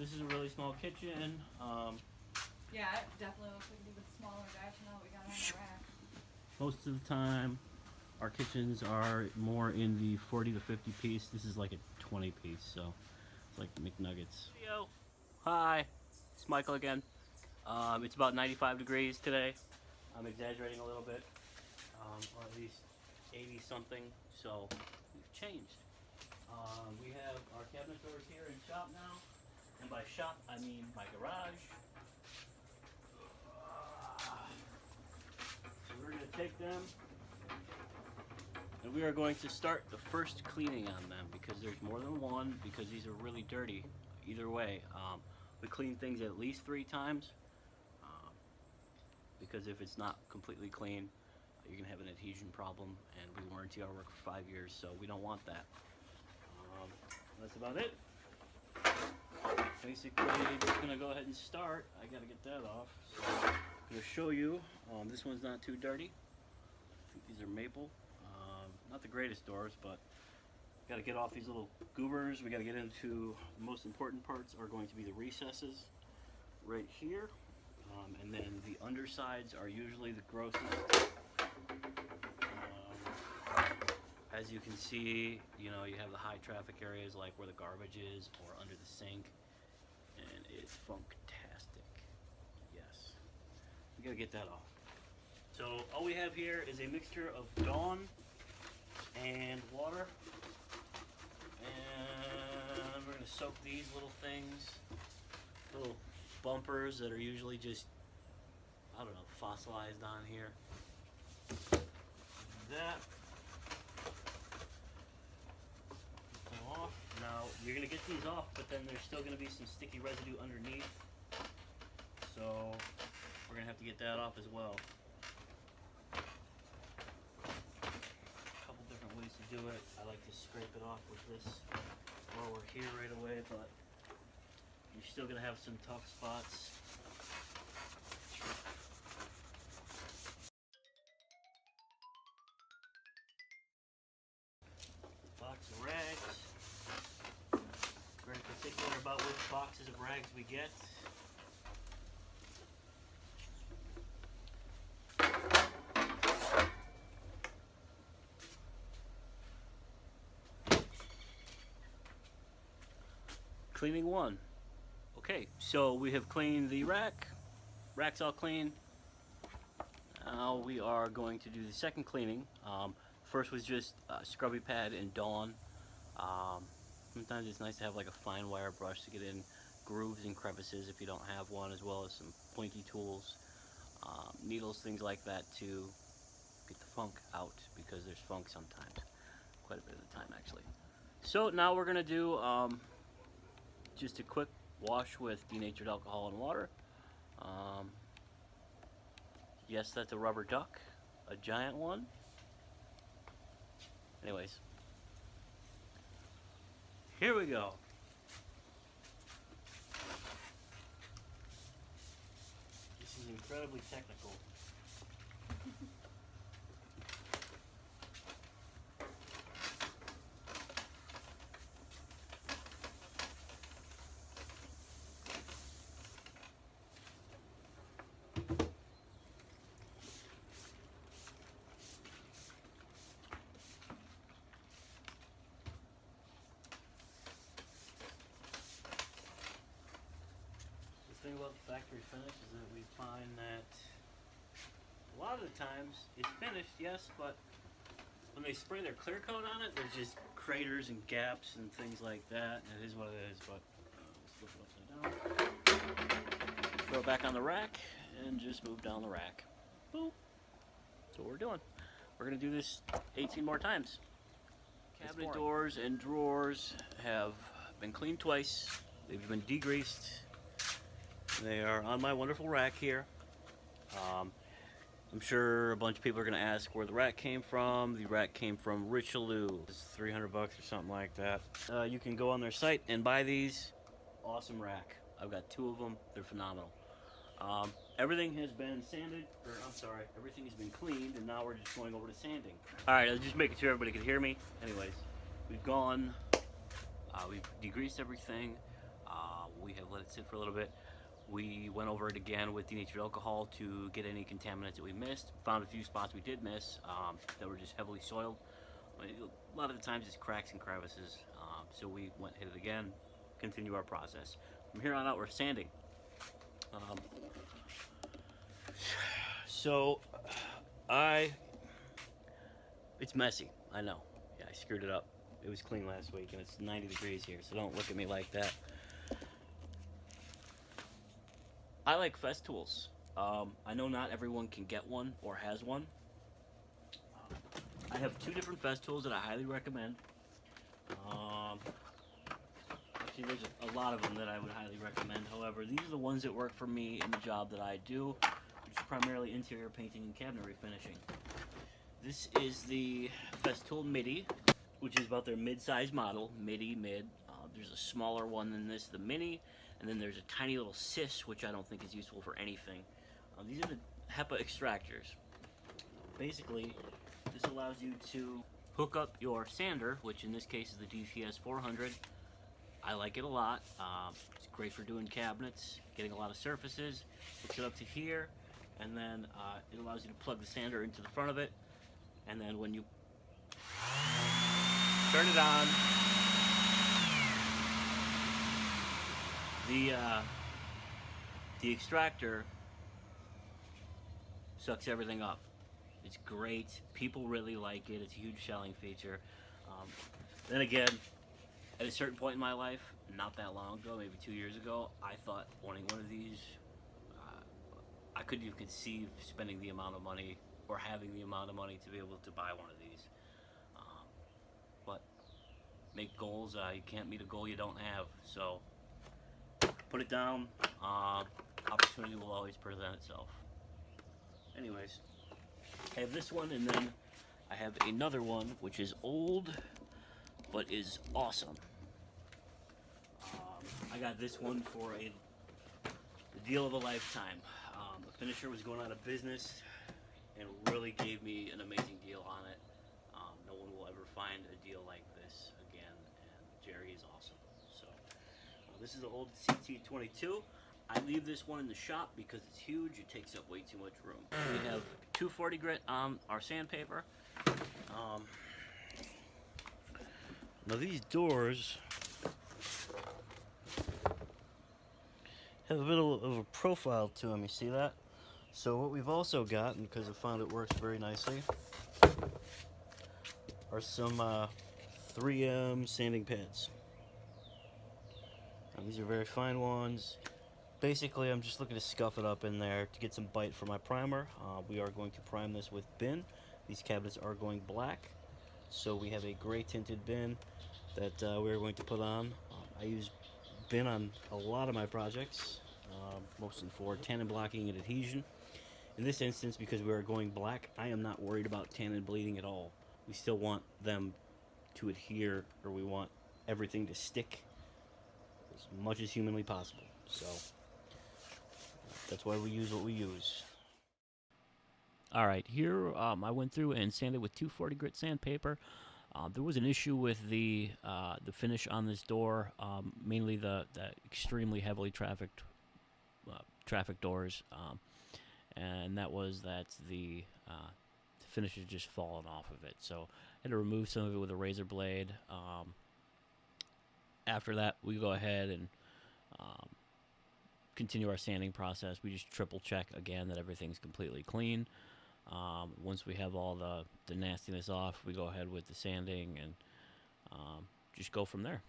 this is a really small kitchen. Yeah, it definitely looks like an even smaller batch than what we got on the rack. Most of the time, our kitchens are more in the 40 to 50 piece. This is like a 20 piece, so it's like McNuggets. Yo, hi, it's Michael again. It's about 95 degrees today. I'm exaggerating a little bit, or at least 80 something, so we've changed. We have our cabinet doors here in shop now, and by shop I mean my garage. So we're going to take them and we are going to start the first cleaning on them because there's more than one, because these are really dirty either way. We clean things at least 3 times because if it's not completely clean, you're going to have an adhesion problem, and we warranty our work for 5 years, so we don't want that. That's about it. Basically, just going to go ahead and start. I got to get that off. So I'm going to show you. This one's not too dirty. I think these are maple. Not the greatest doors, but got to get off these little goobers. We got to get into the most important parts are going to be the recesses right here. And then the undersides are usually the grossest. As you can see, you know, you have the high traffic areas like where the garbage is or under the sink, and it's funktastic. Yes, we gotta get that off. So all we have here is a mixture of Dawn and water, and we're gonna soak these little things, little bumpers that are usually just, I don't know, fossilized on here. That. Off. Now you're gonna get these off, but then there's still gonna be some sticky residue underneath, so we're gonna have to get that off as well. A couple different ways to do it. I like to scrape it off with this while we're here right away, but you're still gonna have some tough spots. Box of rags. Very particular about which boxes of rags we get. Cleaning 1. Okay, so we have cleaned the rack. Rack's all clean. Now we are going to do the second cleaning. First was just scrubby pad and Dawn. Sometimes it's nice to have like a fine wire brush to get in grooves and crevices if you don't have one, as well as some pointy tools, needles, things like that to get the funk out, because there's funk sometimes, quite a bit of the time actually. So now we're gonna do just a quick wash with denatured alcohol and water. Yes, that's a rubber duck, a giant one. Anyways, here we go. This is incredibly technical. The thing about the factory finish is that we find that a lot of the times it's finished, yes, but when they spray their clear coat on it, there's just craters and gaps and things like that. It is what it is, but let's flip it upside down. Throw it back on the rack and just move down the rack. Boop. That's what we're doing. We're gonna do this 18 more times. Cabinet doors and drawers have been cleaned twice. They've been degreased. They are on my wonderful rack here. I'm sure a bunch of people are going to ask where the rack came from. The rack came from Richelieu. It's 300 bucks or something like that. You can go on their site and buy these. Awesome rack. I've got 2 of them. They're phenomenal. Everything has been sanded, or I'm sorry, everything has been cleaned, and now we're just going over to sanding. All right, I was just making sure everybody could hear me. Anyways, we've gone, we've degreased everything. We have let it sit for a little bit. We went over it again with denatured alcohol to get any contaminants that we missed. Found a few spots we did miss that were just heavily soiled. A lot of the times it's cracks and crevices. So we went hit it again, continue our process. From here on out, we're sanding. It's messy, I know. Yeah, I screwed it up. It was clean last week and it's 90 degrees here, so don't look at me like that. I like Festools. I know not everyone can get one or has one. I have 2 different Festools that I highly recommend. Actually, there's a lot of them that I would highly recommend. However, these are the ones that work for me in the job that I do, which is primarily interior painting and cabinet refinishing. This is the Festool Midi, which is about their mid-size model, mid. There's a smaller one than this, the Mini, and then there's a tiny little Cis, which I don't think is useful for anything. These are the HEPA extractors. Basically, this allows you to hook up your sander, which in this case is the DPS 400. I like it a lot. It's great for doing cabinets, getting a lot of surfaces. Hooks it up to here, and then it allows you to plug the sander into the front of it. And then when you turn it on, the extractor sucks everything up. It's great. People really like it. It's a huge selling feature. Then again, at a certain point in my life, not that long ago, maybe 2 years ago, I thought owning one of these, I couldn't even conceive spending the amount of money or having the amount of money to be able to buy one of these. But make goals, you can't meet a goal you don't have. So put it down. Opportunity will always present itself. Anyways, I have this one, and then I have another one which is old but is awesome. I got this one for the deal of a lifetime. The finisher was going out of business and really gave me an amazing deal on it. No one will ever find a deal like this again, and Jerry is awesome. So this is the old CT22. I leave this one in the shop because it's huge. It takes up way too much room. We have 240 grit on our sandpaper. Now these doors have a bit of a profile to them. You see that? So what we've also gotten, because I found it works very nicely, are some 3M sanding pads. Now, these are very fine ones. Basically, I'm just looking to scuff it up in there to get some bite for my primer. We are going to prime this with bin. These cabinets are going black, so we have a gray tinted bin that we're going to put on. I use bin on a lot of my projects, mostly for tannin blocking and adhesion. In this instance, because we are going black, I am not worried about tannin bleeding at all. We still want them to adhere, or we want everything to stick as much as humanly possible. So that's why we use what we use. All right, here I went through and sanded with 240 grit sandpaper. There was an issue with the finish on this door, mainly the extremely heavily trafficked traffic doors, and that was that the finish had just fallen off of it. So I had to remove some of it with a razor blade. After that, we go ahead and continue our sanding process. We just triple check again that everything's completely clean. Once we have all the nastiness off, we go ahead with the sanding and just go from there.